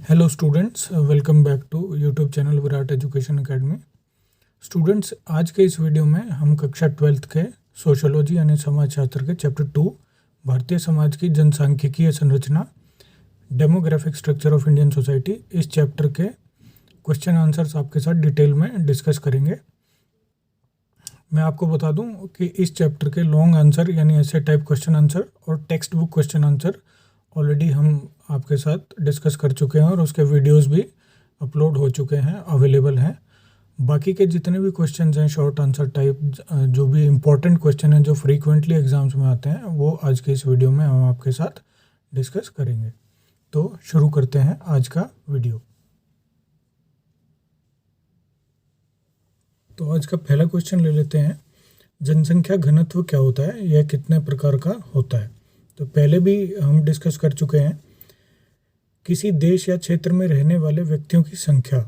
Hello students, welcome back to YouTube channel Virat education academy. Students, आज के इस video में हम कक्षा 12th के सोशोलॉजी यानी समाजशास्त्र के चैप्टर 2 भारतीय समाज की जनसांख्यिकीय संरचना demographic structure of Indian society इस चैप्टर के क्वेश्चन आंसर्स आपके साथ डिटेल में डिस्कस करेंगे। मैं आपको बता दूं कि इस चैप्टर के लॉन्ग आंसर यानी ऐसे टाइप क्वेश्चन आंसर और text book question answer already हम आपके साथ डिस्कस कर चुके हैं और उसके वीडियोस भी अपलोड हो चुके हैं, अवेलेबल हैं। बाकी के जितने भी क्वेश्चंस हैं शॉर्ट आंसर टाइप, जो भी इम्पोर्टेंट क्वेश्चन हैं जो फ्रीक्वेंटली एग्जाम्स में आते हैं, वो आज के इस वीडियो में हम आपके साथ डिस्कस करेंगे। तो शुरू करते हैं आज का वीडियो। तो आज का पहला क्वेश्चन ले लेते हैं, जनसंख्या घनत्व क्या होता है, यह कितने प्रकार का होता है। तो पहले भी हम डिस्कस कर चुके हैं, किसी देश या क्षेत्र में रहने वाले व्यक्तियों की संख्या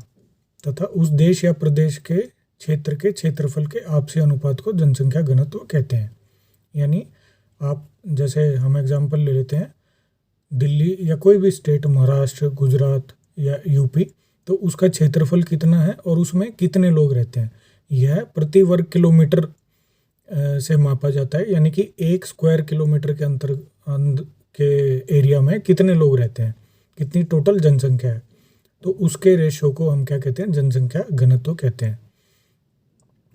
तथा उस देश या प्रदेश के क्षेत्र के क्षेत्रफल के आपसी अनुपात को जनसंख्या घनत्व कहते हैं। यानी आप जैसे हम एग्जांपल ले लेते हैं, दिल्ली या कोई भी स्टेट, महाराष्ट्र, गुजरात या यूपी, तो उसका क्षेत्रफल कितना है और उसमें कितने लोग रहते हैं, यह प्रति वर्ग किलोमीटर से मापा जाता है। यानी कि 1 स्क्वायर किलोमीटर के अंतर के एरिया में कितने लोग रहते हैं, कितनी टोटल जनसंख्या है, तो उसके रेशो को हम क्या कहते हैं, जनसंख्या घनत्व कहते हैं।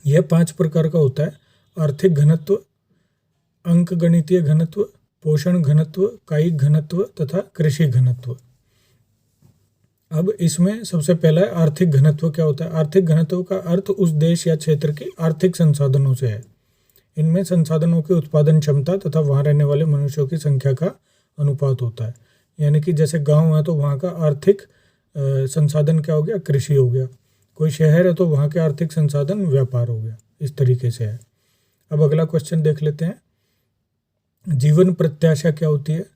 यह 5 प्रकार का होता है: आर्थिक घनत्व, अंकगणितीय घनत्व, पोषण घनत्व, कायिक घनत्व तथा कृषि घनत्व। अब इसमें सबसे पहला है आर्थिक घनत्व। क्या होता है? आर्थिक घनत्व का अर्थ उस देश या क्षेत्र की आर्थिक संसाधनों से है। इनमें संसाधनों की उत्पादन क्षमता तथा वहाँ रहने वाले मनुष्यों की संख्या का अनुपात होता है। यानी कि जैसे गांव है तो वहाँ का आर्थिक संसाधन क्या हो गया, कृषि हो गया। कोई शहर है तो वहाँ के आर्थिक संसाधन व्यापार हो गया। इस तरीके से है। अब अगला क्वेश्चन देख लेते हैं, जीवन प्रत्याशा क्या होती है।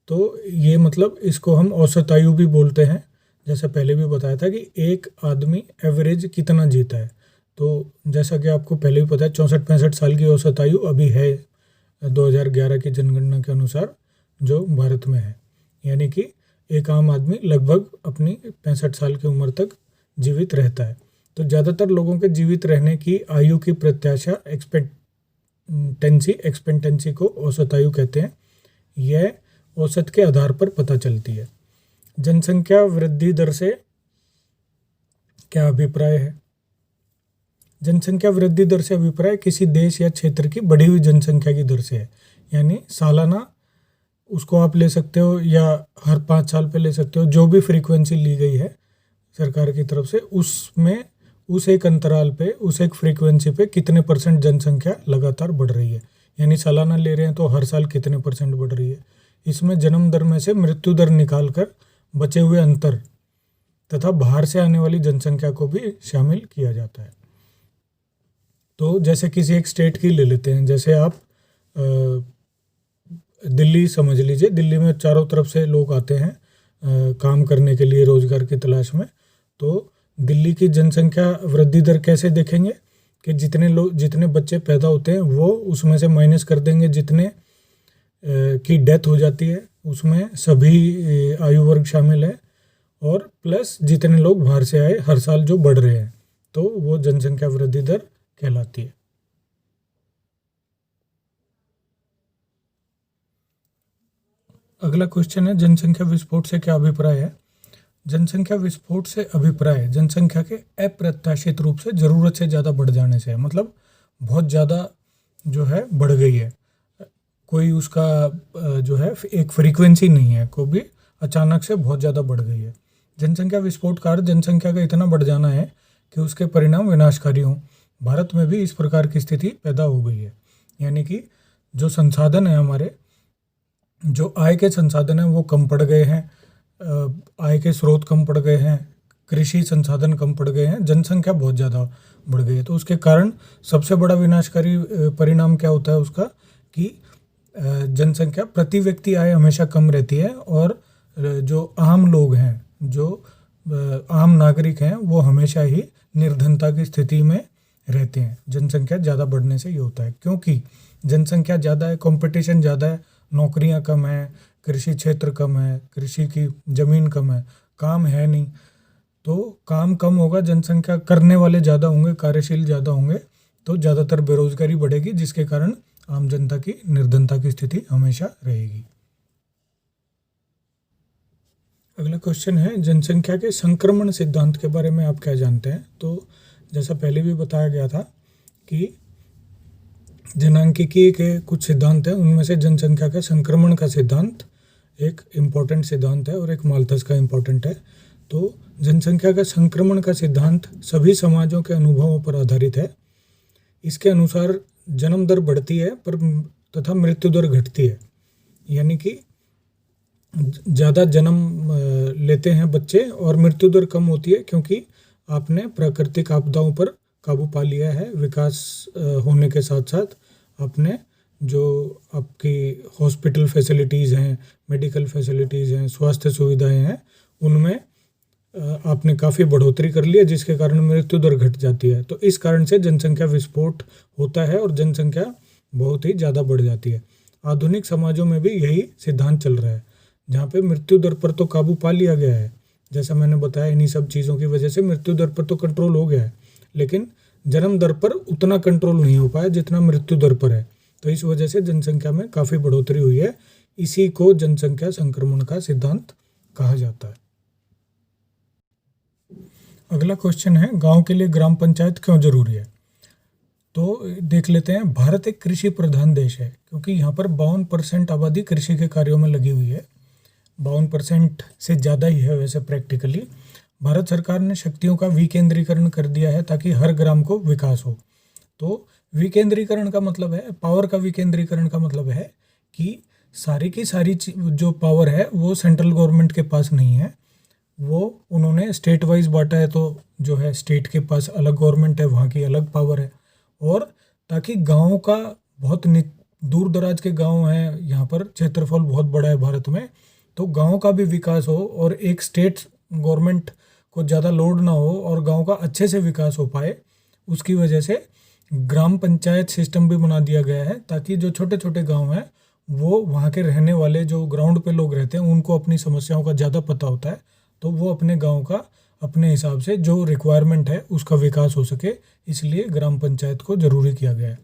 तो ये मतलब इसको हम औसत आयु भी बोलते हैं। जैसे पहले भी बताया था कि एक आदमी एवरेज कितना जीता है, तो जैसा कि आपको पहले भी पता है 64-65 साल की औसत आयु अभी है 2011 की जनगणना के अनुसार जो भारत में है। यानी कि एक आम आदमी लगभग अपनी 65 साल की उम्र तक जीवित रहता है। तो ज़्यादातर लोगों के जीवित रहने की आयु की प्रत्याशा एक्सपेक्टेंसी को औसत आयु कहते हैं। यह औसत के आधार पर पता चलती है। जनसंख्या वृद्धि दर से क्या अभिप्राय है? जनसंख्या वृद्धि दर से अभिप्राय किसी देश या क्षेत्र की बढ़ी हुई जनसंख्या की दर से है। यानी सालाना उसको आप ले सकते हो या हर 5 साल पे ले सकते हो, जो भी फ्रीक्वेंसी ली गई है सरकार की तरफ से, उसमें उस एक अंतराल पे, उस एक फ्रीक्वेंसी पे कितने % जनसंख्या लगातार बढ़ रही है। यानी सालाना ले रहे हैं तो हर साल कितने % बढ़ रही है। इसमें जन्म दर में से मृत्यु दर निकाल कर बचे हुए अंतर तथा बाहर से आने वाली जनसंख्या को भी शामिल किया जाता है। तो जैसे किसी एक स्टेट की ले लेते हैं, जैसे आप दिल्ली समझ लीजिए। दिल्ली में चारों तरफ से लोग आते हैं काम करने के लिए, रोजगार की तलाश में। तो दिल्ली की जनसंख्या वृद्धि दर कैसे देखेंगे कि जितने बच्चे पैदा होते हैं वो उसमें से माइनस कर देंगे, जितने की डेथ हो जाती है उसमें सभी आयु वर्ग शामिल है, और प्लस जितने लोग बाहर से आए हर साल जो बढ़ रहे हैं, तो वो जनसंख्या वृद्धि दर कहलाती है। अगला क्वेश्चन है, जनसंख्या विस्फोट से क्या अभिप्राय है। जनसंख्या विस्फोट से अभिप्राय जनसंख्या के अप्रत्याशित रूप से ज़रूरत से ज़्यादा बढ़ जाने से है। मतलब बहुत ज़्यादा जो है बढ़ गई है, कोई उसका जो है एक फ्रीक्वेंसी नहीं है, को भी अचानक से बहुत ज़्यादा बढ़ गई है। जनसंख्या विस्फोट का अर्थ जनसंख्या का इतना बढ़ जाना है कि उसके परिणाम विनाशकारी हों। भारत में भी इस प्रकार की स्थिति पैदा हो गई है। यानी कि जो संसाधन है हमारे, जो आय के संसाधन हैं वो कम पड़ गए हैं, आय के स्रोत कम पड़ गए हैं, कृषि संसाधन कम पड़ गए हैं, जनसंख्या बहुत ज़्यादा बढ़ गई है। तो उसके कारण सबसे बड़ा विनाशकारी परिणाम क्या होता है उसका, कि जनसंख्या प्रति व्यक्ति आय हमेशा कम रहती है, और जो आम लोग हैं, जो आम नागरिक हैं, वो हमेशा ही निर्धनता की स्थिति में रहते हैं। जनसंख्या ज़्यादा बढ़ने से ये होता है, क्योंकि जनसंख्या ज़्यादा है, कंपटीशन ज़्यादा है, नौकरियां कम है, कृषि क्षेत्र कम है, कृषि की ज़मीन कम है, काम है नहीं, तो काम कम होगा, जनसंख्या करने वाले ज़्यादा होंगे, कार्यशील ज़्यादा होंगे, तो ज़्यादातर बेरोजगारी बढ़ेगी, जिसके कारण आम जनता की निर्धनता की स्थिति हमेशा रहेगी। अगला क्वेश्चन है, जनसंख्या के संक्रमण सिद्धांत के बारे में आप क्या जानते हैं? तो जैसा पहले भी बताया गया था कि जनांकिकी के कुछ सिद्धांत हैं, उनमें से जनसंख्या का संक्रमण का सिद्धांत एक इम्पॉर्टेंट सिद्धांत है और एक माल्थस का इम्पॉर्टेंट है। तो जनसंख्या का संक्रमण का सिद्धांत सभी समाजों के अनुभवों पर आधारित है। इसके अनुसार जन्म दर बढ़ती है पर तथा मृत्यु दर घटती है, यानी कि ज़्यादा जन्म लेते हैं बच्चे और मृत्यु दर कम होती है, क्योंकि आपने प्राकृतिक आपदाओं पर काबू पा लिया है। विकास होने के साथ साथ आपने जो आपकी हॉस्पिटल फैसिलिटीज़ हैं, मेडिकल फैसिलिटीज़ हैं, स्वास्थ्य सुविधाएं हैं, उनमें आपने काफ़ी बढ़ोतरी कर ली है, जिसके कारण मृत्यु दर घट जाती है। तो इस कारण से जनसंख्या विस्फोट होता है और जनसंख्या बहुत ही ज़्यादा बढ़ जाती है। आधुनिक समाजों में भी यही सिद्धांत चल रहा है, जहाँ पे मृत्यु दर पर तो काबू पा लिया गया है। जैसा मैंने बताया, इन्हीं सब चीज़ों की वजह से मृत्यु दर पर तो कंट्रोल हो गया है, लेकिन जन्म दर पर उतना कंट्रोल नहीं हो पाया जितना मृत्यु दर पर है। तो इस वजह से जनसंख्या में काफ़ी बढ़ोतरी हुई है। इसी को जनसंख्या संक्रमण का सिद्धांत कहा जाता है। अगला क्वेश्चन है, गांव के लिए ग्राम पंचायत क्यों जरूरी है? तो देख लेते हैं। भारत एक कृषि प्रधान देश है, क्योंकि यहाँ पर 52% आबादी कृषि के कार्यों में लगी हुई है। 52% से ज़्यादा ही है वैसे प्रैक्टिकली। भारत सरकार ने शक्तियों का विकेंद्रीकरण कर दिया है ताकि हर ग्राम को विकास हो। तो विकेंद्रीकरण का मतलब है, पावर का विकेंद्रीकरण का मतलब है कि सारी की सारी जो पावर है वो सेंट्रल गवर्नमेंट के पास नहीं है, वो उन्होंने स्टेट वाइज बांटा है। तो जो है स्टेट के पास अलग गवर्नमेंट है, वहाँ की अलग पावर है। और ताकि गाँव का बहुत दूर दराज के गाँव हैं, यहाँ पर क्षेत्रफल बहुत बड़ा है भारत में, तो गाँव का भी विकास हो और एक स्टेट गवर्नमेंट को ज़्यादा लोड ना हो और गाँव का अच्छे से विकास हो पाए, उसकी वजह से ग्राम पंचायत सिस्टम भी बना दिया गया है, ताकि जो छोटे छोटे गांव हैं वो वहाँ के रहने वाले जो ग्राउंड पे लोग रहते हैं उनको अपनी समस्याओं का ज़्यादा पता होता है, तो वो अपने गांव का अपने हिसाब से जो रिक्वायरमेंट है उसका विकास हो सके, इसलिए ग्राम पंचायत को ज़रूरी किया गया है।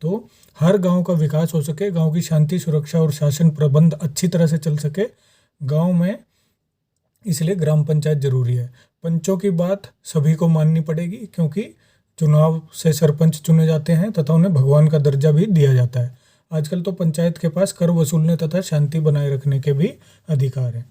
तो हर गांव का विकास हो सके, गांव की शांति सुरक्षा और शासन प्रबंध अच्छी तरह से चल सके गांव में, इसलिए ग्राम पंचायत ज़रूरी है। पंचों की बात सभी को माननी पड़ेगी, क्योंकि चुनाव से सरपंच चुने जाते हैं तथा उन्हें भगवान का दर्जा भी दिया जाता है। आजकल तो पंचायत के पास कर वसूलने तथा शांति बनाए रखने के भी अधिकार हैं।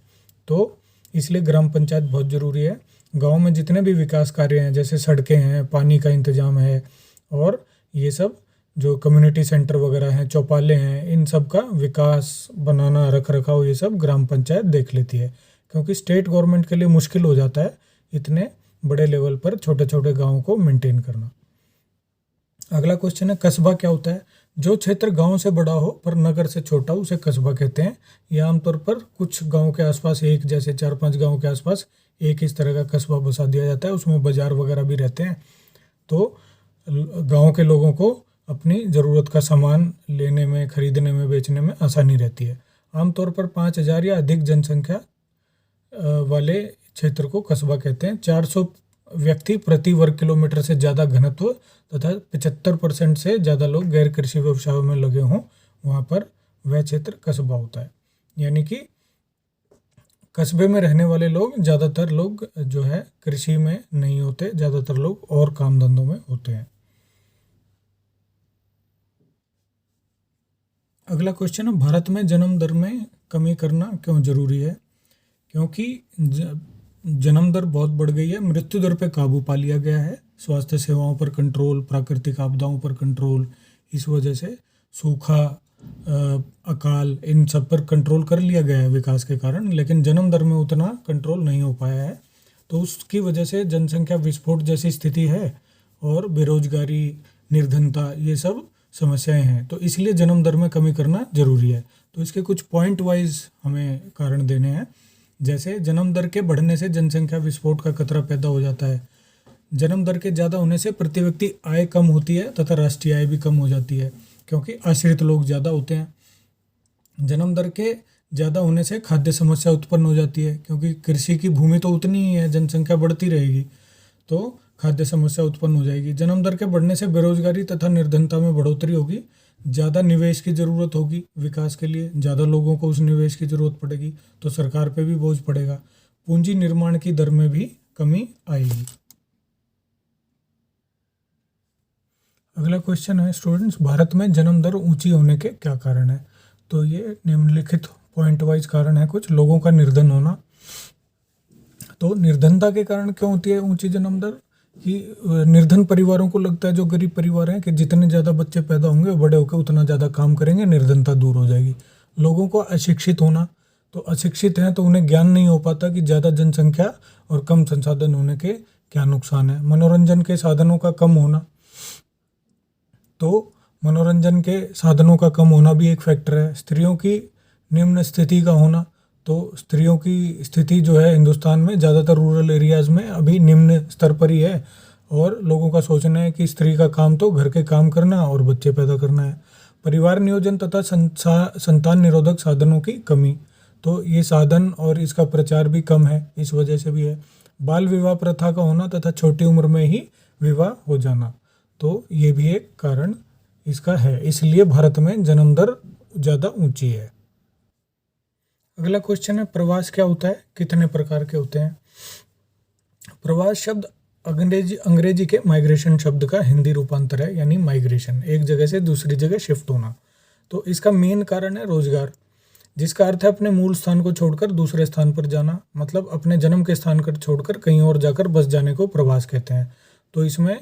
तो इसलिए ग्राम पंचायत बहुत ज़रूरी है। गांव में जितने भी विकास कार्य हैं, जैसे सड़कें हैं, पानी का इंतजाम है और ये सब जो कम्युनिटी सेंटर वगैरह हैं, चौपाले हैं, इन सब का विकास बनाना, रख रखाव, ये सब ग्राम पंचायत देख लेती है, क्योंकि स्टेट गवर्नमेंट के लिए मुश्किल हो जाता है इतने बड़े लेवल पर छोटे छोटे गाँव को मेंटेन करना। अगला क्वेश्चन है, कस्बा क्या होता है? जो क्षेत्र गांव से बड़ा हो पर नगर से छोटा, उसे कस्बा कहते हैं। यह आमतौर पर कुछ गांव के आसपास, एक जैसे 4-5 गांव के आसपास एक इस तरह का कस्बा बसा दिया जाता है, उसमें बाजार वगैरह भी रहते हैं। तो गांव के लोगों को अपनी ज़रूरत का सामान लेने में, खरीदने में, बेचने में आसानी रहती है। आमतौर पर 5,000 या अधिक जनसंख्या वाले क्षेत्र को कस्बा कहते हैं। 400 व्यक्ति प्रति वर्ग किलोमीटर से ज़्यादा घनत्व तथा 75% से ज़्यादा लोग गैर कृषि व्यवसायों में लगे हों, वहाँ पर वह क्षेत्र कस्बा होता है। यानी कि कस्बे में रहने वाले लोग, ज़्यादातर लोग जो है कृषि में नहीं होते, ज़्यादातर लोग और काम धंधों में होते हैं। अगला क्वेश्चन है, भारत में जन्म दर में कमी करना क्यों जरूरी है? क्योंकि जन्म दर बहुत बढ़ गई है, मृत्यु दर पे काबू पा लिया गया है, स्वास्थ्य सेवाओं पर कंट्रोल, प्राकृतिक आपदाओं पर कंट्रोल, इस वजह से सूखा, अकाल, इन सब पर कंट्रोल कर लिया गया है विकास के कारण, लेकिन जन्म दर में उतना कंट्रोल नहीं हो पाया है। तो उसकी वजह से जनसंख्या विस्फोट जैसी स्थिति है और बेरोजगारी, निर्धनता, ये सब समस्याएं हैं। तो इसलिए जन्म दर में कमी करना जरूरी है। तो इसके कुछ पॉइंट वाइज हमें कारण देने हैं। जैसे जन्म दर के बढ़ने से जनसंख्या विस्फोट का खतरा पैदा हो जाता है। जन्म दर के ज़्यादा होने से प्रति व्यक्ति आय कम होती है तथा राष्ट्रीय आय भी कम हो जाती है, क्योंकि आश्रित लोग ज़्यादा होते हैं। जन्म दर के ज़्यादा होने से खाद्य समस्या उत्पन्न हो जाती है, क्योंकि कृषि की भूमि तो उतनी ही है, जनसंख्या बढ़ती रहेगी तो खाद्य समस्या उत्पन्न हो जाएगी। जन्म दर के बढ़ने से बेरोजगारी तथा निर्धनता में बढ़ोतरी होगी। ज़्यादा निवेश की ज़रूरत होगी विकास के लिए, ज़्यादा लोगों को उस निवेश की ज़रूरत पड़ेगी तो सरकार पे भी बोझ पड़ेगा। पूंजी निर्माण की दर में भी कमी आएगी। अगला क्वेश्चन है स्टूडेंट्स, भारत में जन्म दर ऊंची होने के क्या कारण है? तो ये निम्नलिखित पॉइंट वाइज कारण है कुछ। लोगों का निर्धन होना। तो निर्धनता के कारण क्यों होती है ऊंची जन्म दर? कि निर्धन परिवारों को लगता है, जो गरीब परिवार हैं, कि जितने ज़्यादा बच्चे पैदा होंगे वो बड़े होकर उतना ज़्यादा काम करेंगे, निर्धनता दूर हो जाएगी। लोगों को अशिक्षित होना। तो अशिक्षित हैं तो उन्हें ज्ञान नहीं हो पाता कि ज़्यादा जनसंख्या और कम संसाधन होने के क्या नुकसान है। मनोरंजन के साधनों का कम होना। तो मनोरंजन के साधनों का कम होना भी एक फैक्टर है। स्त्रियों की निम्न स्थिति का होना। तो स्त्रियों की स्थिति जो है हिंदुस्तान में ज़्यादातर रूरल एरियाज़ में अभी निम्न स्तर पर ही है, और लोगों का सोचना है कि स्त्री का काम तो घर के काम करना और बच्चे पैदा करना है। परिवार नियोजन तथा संतान निरोधक साधनों की कमी। तो ये साधन और इसका प्रचार भी कम है, इस वजह से भी है। बाल विवाह प्रथा का होना तथा छोटी उम्र में ही विवाह हो जाना। तो ये भी एक कारण इसका है, इसलिए भारत में जन्म दर ज़्यादा ऊंची है। अगला क्वेश्चन है, प्रवास क्या होता है, कितने प्रकार के होते हैं? प्रवास शब्द अंग्रेजी के माइग्रेशन शब्द का हिंदी रूपांतर है, यानी माइग्रेशन, एक जगह से दूसरी जगह शिफ्ट होना। तो इसका मेन कारण है रोजगार, जिसका अर्थ है अपने मूल स्थान को छोड़कर दूसरे स्थान पर जाना। मतलब अपने जन्म के स्थान को छोड़कर कहीं और जाकर बस जाने को प्रवास कहते हैं। तो इसमें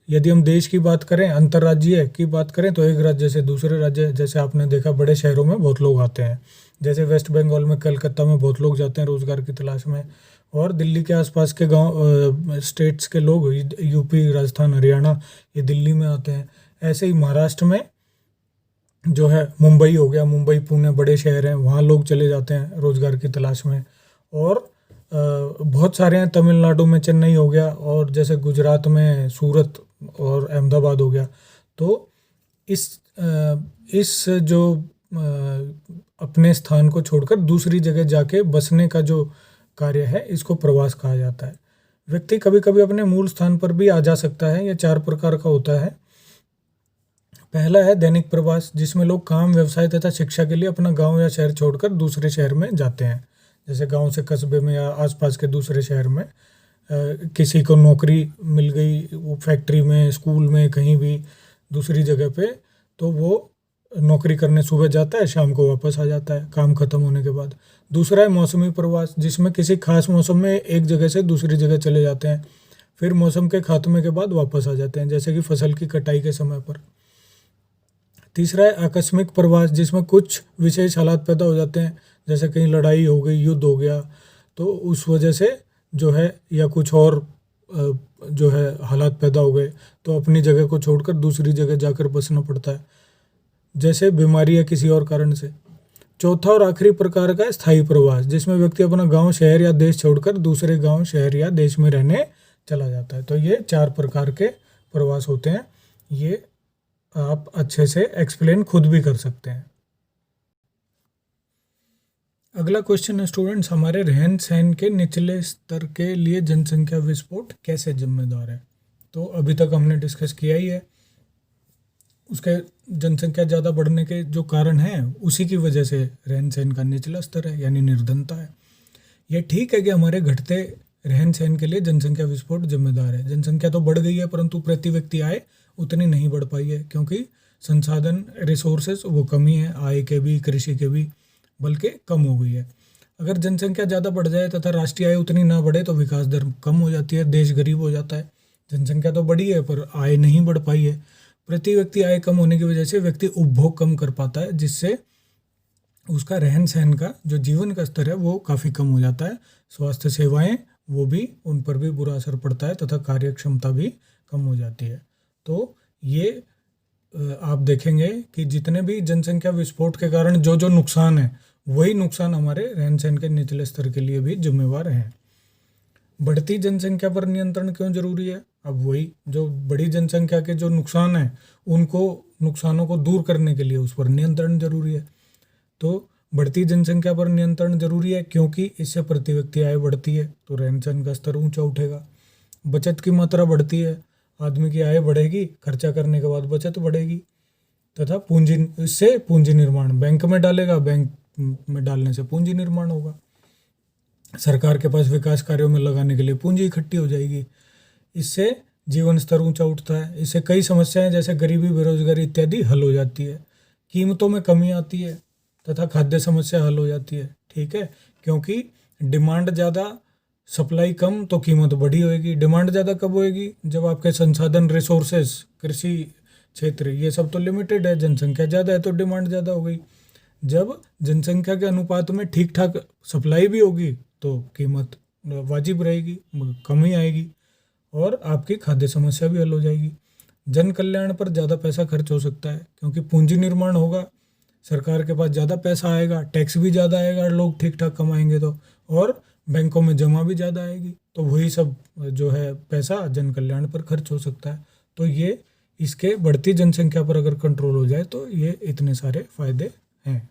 यदि हम देश की बात करें, अंतर्राज्यीय की बात करें, तो एक राज्य से दूसरे राज्य, जैसे आपने देखा बड़े शहरों में बहुत लोग आते हैं, जैसे वेस्ट बंगाल में, कलकत्ता में बहुत लोग जाते हैं रोजगार की तलाश में, और दिल्ली के आसपास के गांव स्टेट्स के लोग, यूपी, राजस्थान, हरियाणा, ये दिल्ली में आते हैं। ऐसे ही महाराष्ट्र में जो है मुंबई हो गया, मुंबई, पुणे बड़े शहर हैं, वहाँ लोग चले जाते हैं रोजगार की तलाश में। और बहुत सारे हैं, तमिलनाडु में चेन्नई हो गया, और जैसे गुजरात में सूरत और अहमदाबाद हो गया। तो इस जो अपने स्थान को छोड़कर दूसरी जगह जाके बसने का जो कार्य है, इसको प्रवास कहा जाता है। व्यक्ति कभी कभी अपने मूल स्थान पर भी आ जा सकता है। यह 4 प्रकार का होता है। पहला है दैनिक प्रवास, जिसमें लोग काम, व्यवसाय तथा शिक्षा के लिए अपना गांव या शहर छोड़कर दूसरे शहर में जाते हैं। जैसे गांव से कस्बे में या आसपास के दूसरे शहर में किसी को नौकरी मिल गई, वो फैक्ट्री में, स्कूल में, कहीं भी दूसरी जगह पे, तो वो नौकरी करने सुबह जाता है, शाम को वापस आ जाता है काम खत्म होने के बाद। दूसरा है मौसमी प्रवास, जिसमें किसी खास मौसम में एक जगह से दूसरी जगह चले जाते हैं, फिर मौसम के खात्मे के बाद वापस आ जाते हैं, जैसे कि फसल की कटाई के समय पर। तीसरा है आकस्मिक प्रवास, जिसमें कुछ विशेष हालात पैदा हो जाते हैं, जैसे कहीं लड़ाई हो गई, युद्ध हो गया, तो उस वजह से जो है, या कुछ और जो है हालात पैदा हो गए, तो अपनी जगह को छोड़कर दूसरी जगह जाकर बसना पड़ता है, जैसे बीमारी या किसी और कारण से। चौथा और आखिरी प्रकार का है स्थायी प्रवास, जिसमें व्यक्ति अपना गांव, शहर या देश छोड़कर दूसरे गांव, शहर या देश में रहने चला जाता है। तो ये 4 प्रकार के प्रवास होते हैं। ये आप अच्छे से एक्सप्लेन खुद भी कर सकते हैं। अगला क्वेश्चन है स्टूडेंट्स, हमारे रहन सहन के निचले स्तर के लिए जनसंख्या विस्फोट कैसे जिम्मेदार है? तो अभी तक हमने डिस्कस किया ही है, उसके जनसंख्या ज़्यादा बढ़ने के जो कारण हैं, उसी की वजह से रहन सहन का निचला स्तर है, यानी निर्धनता है। यह ठीक है कि हमारे घटते रहन सहन के लिए जनसंख्या विस्फोट जिम्मेदार है। जनसंख्या तो बढ़ गई है, परंतु प्रति व्यक्ति आय उतनी नहीं बढ़ पाई है, क्योंकि संसाधन, रिसोर्सेज वो कमी है, आय के भी, कृषि के भी, बल्कि कम हो गई है। अगर जनसंख्या ज़्यादा बढ़ जाए तथा राष्ट्रीय आय उतनी ना बढ़े तो विकास दर कम हो जाती है, देश गरीब हो जाता है। जनसंख्या तो बढ़ी है पर आय नहीं बढ़ पाई है। प्रति व्यक्ति आय कम होने की वजह से व्यक्ति उपभोग कम कर पाता है, जिससे उसका रहन सहन का जो जीवन का स्तर है वो काफ़ी कम हो जाता है। स्वास्थ्य सेवाएं वो भी, उन पर भी बुरा असर पड़ता है तथा कार्य क्षमता भी कम हो जाती है। तो ये आप देखेंगे कि जितने भी जनसंख्या विस्फोट के कारण जो जो नुकसान है, वही नुकसान हमारे रहन सहन के निचले स्तर के लिए भी जिम्मेवार हैं। बढ़ती जनसंख्या पर नियंत्रण क्यों जरूरी है? अब वही, जो बड़ी जनसंख्या के जो नुकसान हैं, उनको, नुकसानों को दूर करने के लिए उस पर नियंत्रण जरूरी है। तो बढ़ती जनसंख्या पर नियंत्रण जरूरी है क्योंकि इससे प्रति व्यक्ति आय बढ़ती है तो रहन सहन का स्तर ऊंचा उठेगा। बचत की मात्रा बढ़ती है, आदमी की आय बढ़ेगी, खर्चा करने के बाद बचत बढ़ेगी। तथा पूंजी, इससे पूंजी निर्माण, बैंक में डालेगा, बैंक में डालने से पूंजी निर्माण होगा। सरकार के पास विकास कार्यों में लगाने के लिए पूंजी इकट्ठी हो जाएगी। इससे जीवन स्तर ऊंचा उठता है। इससे कई समस्याएं जैसे गरीबी, बेरोजगारी इत्यादि हल हो जाती है। कीमतों में कमी आती है तथा खाद्य समस्या हल हो जाती है। ठीक है, क्योंकि डिमांड ज़्यादा, सप्लाई कम, तो कीमत बढ़ी होगी। डिमांड ज़्यादा कब होएगी? जब आपके संसाधन, रिसोर्सेस, कृषि क्षेत्र, ये सब तो लिमिटेड है, जनसंख्या ज़्यादा है तो डिमांड ज़्यादा हो गई। जब जनसंख्या के अनुपात में ठीक ठाक सप्लाई भी होगी तो कीमत वाजिब रहेगी, कम ही आएगी और आपकी खाद्य समस्या भी हल हो जाएगी। जन कल्याण पर ज़्यादा पैसा खर्च हो सकता है क्योंकि पूंजी निर्माण होगा, सरकार के पास ज़्यादा पैसा आएगा, टैक्स भी ज़्यादा आएगा, लोग ठीक ठाक कमाएंगे तो, और बैंकों में जमा भी ज़्यादा आएगी, तो वही सब जो है पैसा जन कल्याण पर खर्च हो सकता है। तो ये इसके बढ़ती जनसंख्या पर अगर कंट्रोल हो जाए तो ये इतने सारे फायदे हैं।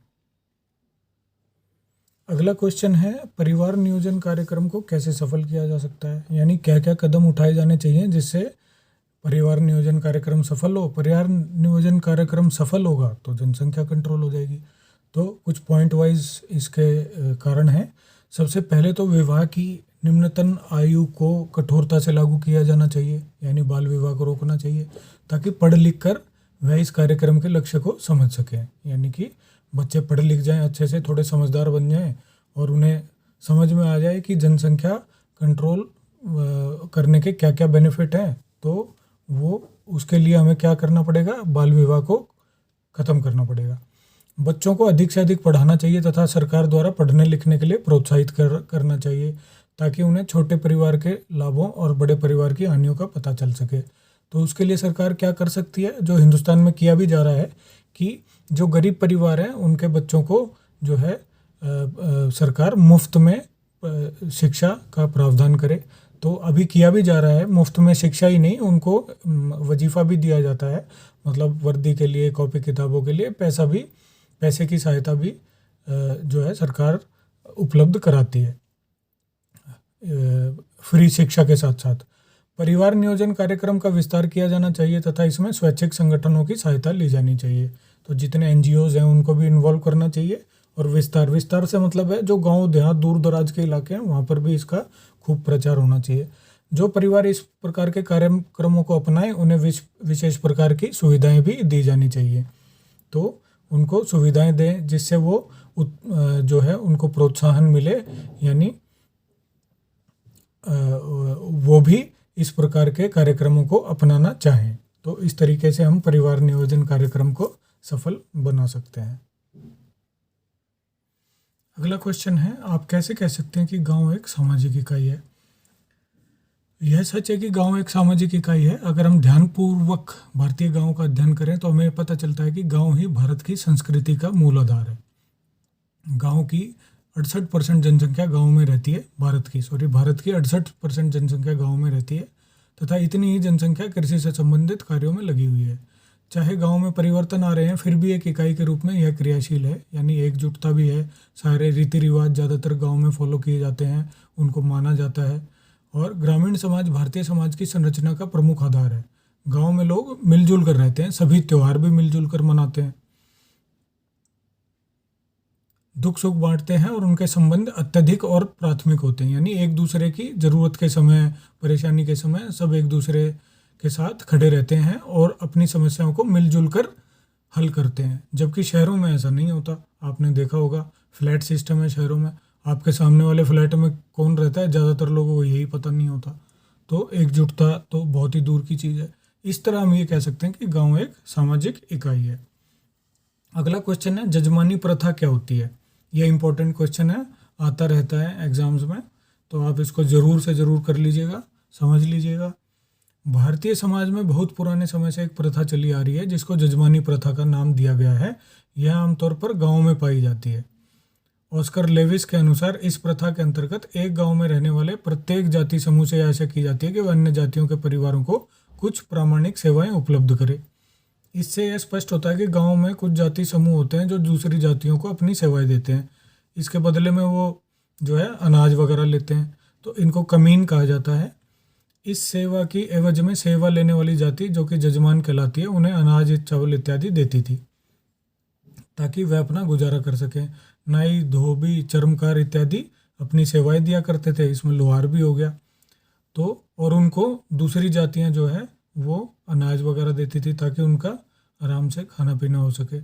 अगला क्वेश्चन है, परिवार नियोजन कार्यक्रम को कैसे सफल किया जा सकता है, यानी क्या क्या कदम उठाए जाने चाहिए जिससे परिवार नियोजन कार्यक्रम सफल हो। परिवार नियोजन कार्यक्रम सफल होगा तो जनसंख्या कंट्रोल हो जाएगी। तो कुछ पॉइंट वाइज इसके कारण हैं। सबसे पहले तो विवाह की निम्नतम आयु को कठोरता से लागू किया जाना चाहिए, यानी बाल विवाह को रोकना चाहिए, ताकि पढ़ लिख कर वह इस कार्यक्रम के लक्ष्य को समझ सकें। यानी कि बच्चे पढ़ लिख जाएं अच्छे से, थोड़े समझदार बन जाएं और उन्हें समझ में आ जाए कि जनसंख्या कंट्रोल करने के क्या क्या बेनिफिट हैं, तो वो उसके लिए हमें क्या करना पड़ेगा, बाल विवाह को ख़त्म करना पड़ेगा। बच्चों को अधिक से अधिक पढ़ाना चाहिए तथा सरकार द्वारा पढ़ने लिखने के लिए प्रोत्साहित करना चाहिए ताकि उन्हें छोटे परिवार के लाभों और बड़े परिवार की हानियों का पता चल सके। तो उसके लिए सरकार क्या कर सकती है, जो हिंदुस्तान में किया भी जा रहा है कि जो गरीब परिवार हैं उनके बच्चों को जो है सरकार मुफ्त में शिक्षा का प्रावधान करे। तो अभी किया भी जा रहा है, मुफ्त में शिक्षा ही नहीं, उनको वजीफ़ा भी दिया जाता है, मतलब वर्दी के लिए, कॉपी किताबों के लिए पैसे की सहायता भी जो है सरकार उपलब्ध कराती है फ्री शिक्षा के साथ साथ। परिवार नियोजन कार्यक्रम का विस्तार किया जाना चाहिए तथा इसमें स्वैच्छिक संगठनों की सहायता ली जानी चाहिए। तो जितने एनजीओज हैं उनको भी इन्वॉल्व करना चाहिए। और विस्तार से मतलब है जो गांव देहात दूर दराज के इलाके हैं वहाँ पर भी इसका खूब प्रचार होना चाहिए। जो परिवार इस प्रकार के कार्यक्रमों को अपनाएं उन्हें विशेष प्रकार की सुविधाएं भी दी जानी चाहिए। तो उनको सुविधाएं दें जिससे वो जो है उनको प्रोत्साहन मिले, यानी वो भी इस प्रकार के कार्यक्रमों को अपनाना चाहें। तो इस तरीके से हम परिवार नियोजन कार्यक्रम को सफल बना सकते हैं। अगला क्वेश्चन है, आप कैसे कह सकते हैं कि गांव एक सामाजिक इकाई है। यह सच है कि गांव एक सामाजिक इकाई है। अगर हम ध्यानपूर्वक भारतीय गांव का अध्ययन करें तो हमें पता चलता है कि गांव ही भारत की संस्कृति का मूल आधार है। गांव की 68% जनसंख्या गांव में रहती है, भारत की 68% जनसंख्या गांव में रहती है तथा इतनी ही जनसंख्या कृषि से संबंधित कार्यों में लगी हुई है। चाहे गांव में परिवर्तन आ रहे हैं फिर भी एक इकाई के रूप में यह क्रियाशील है, यानी एकजुटता भी है। सारे रीति रिवाज ज़्यादातर गांव में फॉलो किए जाते हैं, उनको माना जाता है। और ग्रामीण समाज भारतीय समाज की संरचना का प्रमुख आधार है। गांव में लोग मिलजुल कर रहते हैं, सभी त्यौहार भी मिलजुल कर मनाते हैं, दुख सुख बांटते हैं और उनके संबंध अत्यधिक और प्राथमिक होते हैं, यानी एक दूसरे की ज़रूरत के समय, परेशानी के समय सब एक दूसरे के साथ खड़े रहते हैं और अपनी समस्याओं को मिलजुल कर हल करते हैं। जबकि शहरों में ऐसा नहीं होता। आपने देखा होगा फ्लैट सिस्टम है शहरों में, आपके सामने वाले फ्लैट में कौन रहता है ज़्यादातर लोगों को यही पता नहीं होता। तो एकजुटता तो बहुत ही दूर की चीज़ है। इस तरह हम ये कह सकते हैं कि गाँव एक सामाजिक इकाई है। अगला क्वेश्चन है, जजमानी प्रथा क्या होती है। यह इंपॉर्टेंट क्वेश्चन है, आता रहता है एग्जाम्स में, तो आप इसको ज़रूर से ज़रूर कर लीजिएगा, समझ लीजिएगा। भारतीय समाज में बहुत पुराने समय से एक प्रथा चली आ रही है जिसको जजमानी प्रथा का नाम दिया गया है। यह आमतौर पर गाँव में पाई जाती है। ऑस्कर लेविस के अनुसार इस प्रथा के अंतर्गत एक गाँव में रहने वाले प्रत्येक जाति समूह से आशा की जाती है कि वह अन्य जातियों के परिवारों को कुछ प्रामाणिक सेवाएं उपलब्ध करे। इससे यह स्पष्ट होता है कि गांव में कुछ जाति समूह होते हैं जो दूसरी जातियों को अपनी सेवाएं देते हैं, इसके बदले में वो जो है अनाज वगैरह लेते हैं, तो इनको कमीन कहा जाता है। इस सेवा की एवज में सेवा लेने वाली जाति जो कि जजमान कहलाती है, उन्हें अनाज, चावल इत्यादि देती थी ताकि वह अपना गुजारा कर सकें। नाई, धोबी, चर्मकार इत्यादि अपनी सेवाएं दिया करते थे, इसमें लोहार भी हो गया। तो और उनको दूसरी जातियां जो है वो अनाज वगैरह देती थी ताकि उनका आराम से खाना पीना हो सके।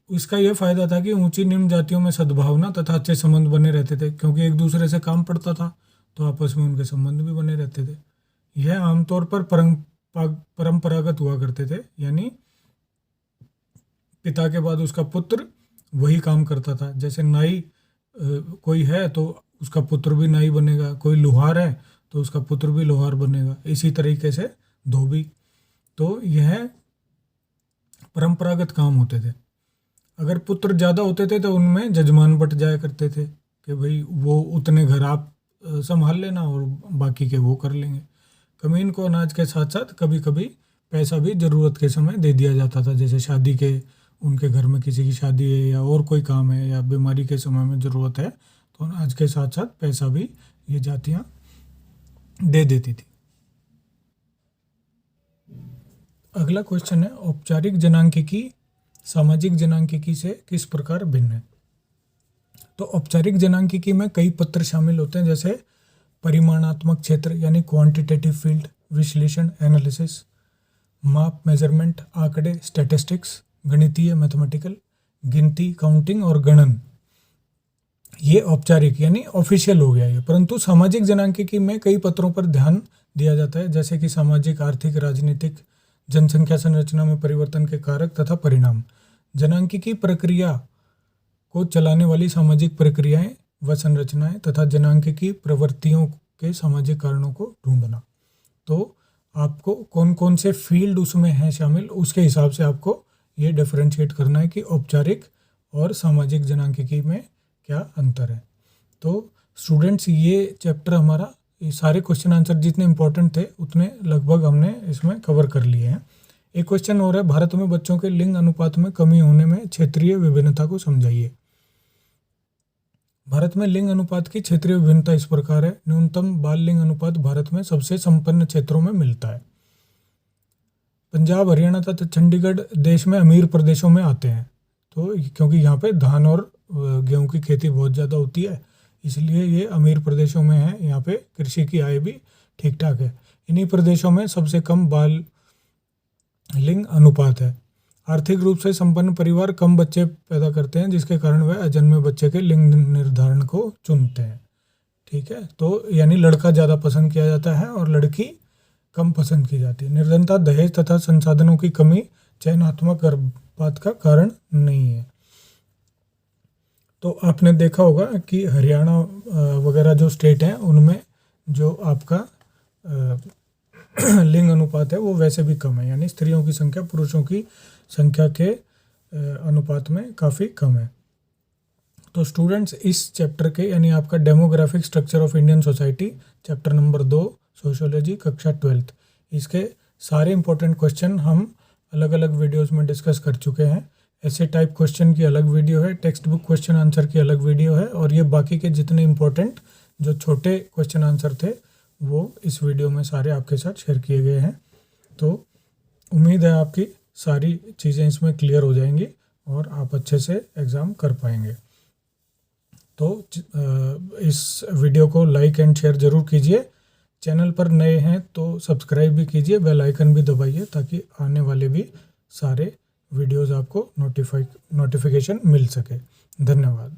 इसका यह फायदा था कि ऊंची निम्न जातियों में सद्भावना तथा अच्छे संबंध बने रहते थे, क्योंकि एक दूसरे से काम पड़ता था तो आपस में उनके संबंध भी बने रहते थे। यह आमतौर पर परंपरागत हुआ करते थे, यानी पिता के बाद उसका पुत्र वही काम करता था। जैसे नाई कोई है तो उसका पुत्र भी नाई बनेगा, कोई लोहार है तो उसका पुत्र भी लोहार बनेगा, इसी तरीके से धोबी। तो यह परंपरागत काम होते थे। अगर पुत्र ज़्यादा होते थे तो उनमें जजमान बट जाया करते थे कि भाई वो उतने घर आप संभाल लेना और बाकी के वो कर लेंगे। कमीन को अनाज के साथ साथ कभी कभी पैसा भी ज़रूरत के समय दे दिया जाता था, जैसे शादी के, उनके घर में किसी की शादी है या और कोई काम है या बीमारी के समय में ज़रूरत है तो अनाज के साथ साथ पैसा भी ये जातियाँ दे देती थी। अगला क्वेश्चन है, औपचारिक जनांकिकी सामाजिक जनांकिकी से किस प्रकार भिन्न है। तो औपचारिक जनांकिकी में कई पत्र शामिल होते हैं, जैसे परिमाणात्मक क्षेत्र यानी क्वांटिटेटिव फील्ड, विश्लेषण एनालिसिस, माप मेजरमेंट आंकड़े स्टैटिस्टिक्स, गणितीय मैथमेटिकल, गिनती काउंटिंग और गणन। ये औपचारिक यानी ऑफिशियल हो गया ये। परंतु सामाजिक जनांकिकी में कई पत्रों पर ध्यान दिया जाता है, जैसे कि सामाजिक, आर्थिक, राजनीतिक, जनसंख्या संरचना में परिवर्तन के कारक तथा परिणाम। जनांकिकी प्रक्रिया को चलाने वाली सामाजिक प्रक्रियाएं व संरचनाएं तथा जनांकिकी प्रवृत्तियों के सामाजिक कारणों को ढूंढना। तो आपको कौन कौन से फील्ड उसमें हैं शामिल, उसके हिसाब से आपको ये डिफरेंशिएट करना है कि औपचारिक और सामाजिक जनांकिकी में क्या अंतर है। तो स्टूडेंट्स, ये चैप्टर हमारा, ये सारे क्वेश्चन आंसर जितने इंपॉर्टेंट थे उतने लगभग हमने इसमें कवर कर लिए हैं। एक क्वेश्चन और है, भारत में बच्चों के लिंग अनुपात में कमी होने में क्षेत्रीय विभिन्नता को समझाइए। भारत में लिंग अनुपात की क्षेत्रीय विभिन्नता इस प्रकार है। न्यूनतम बाल लिंग अनुपात भारत में सबसे संपन्न क्षेत्रों में मिलता है। पंजाब, हरियाणा तथा चंडीगढ़ देश में अमीर प्रदेशों में आते हैं, तो क्योंकि यहाँ पे धान और गेहूं की खेती बहुत ज़्यादा होती है, इसलिए ये अमीर प्रदेशों में है। यहाँ पे कृषि की आय भी ठीक ठाक है। इन्हीं प्रदेशों में सबसे कम बाल लिंग अनुपात है। आर्थिक रूप से संपन्न परिवार कम बच्चे पैदा करते हैं, जिसके कारण वह अजन्मे बच्चे के लिंग निर्धारण को चुनते हैं। ठीक है, तो यानी लड़का ज़्यादा पसंद किया जाता है और लड़की कम पसंद की जाती है। निर्धनता, दहेज तथा संसाधनों की कमी चयनात्मक गर्भपात का कारण नहीं है। तो आपने देखा होगा कि हरियाणा वगैरह जो स्टेट हैं उनमें जो आपका लिंग अनुपात है वो वैसे भी कम है, यानी स्त्रियों की संख्या पुरुषों की संख्या के अनुपात में काफ़ी कम है। तो स्टूडेंट्स, इस चैप्टर के यानी आपका demographic structure of Indian society chapter number 2 sociology कक्षा 12, इसके सारे इंपॉर्टेंट क्वेश्चन हम अलग अलग वीडियोस में डिस्कस कर चुके हैं। ऐसे टाइप क्वेश्चन की अलग वीडियो है, टेक्स्ट बुक क्वेश्चन आंसर की अलग वीडियो है, और ये बाकी के जितने इंपॉर्टेंट जो छोटे क्वेश्चन आंसर थे वो इस वीडियो में सारे आपके साथ शेयर किए गए हैं। तो उम्मीद है आपकी सारी चीज़ें इसमें क्लियर हो जाएंगी और आप अच्छे से एग्ज़ाम कर पाएंगे। तो इस वीडियो को लाइक एंड शेयर ज़रूर कीजिए। चैनल पर नए हैं तो सब्सक्राइब भी कीजिए, बेल आइकन भी दबाइए ताकि आने वाले भी सारे वीडियोज़ आपको नोटिफिकेशन मिल सके। धन्यवाद।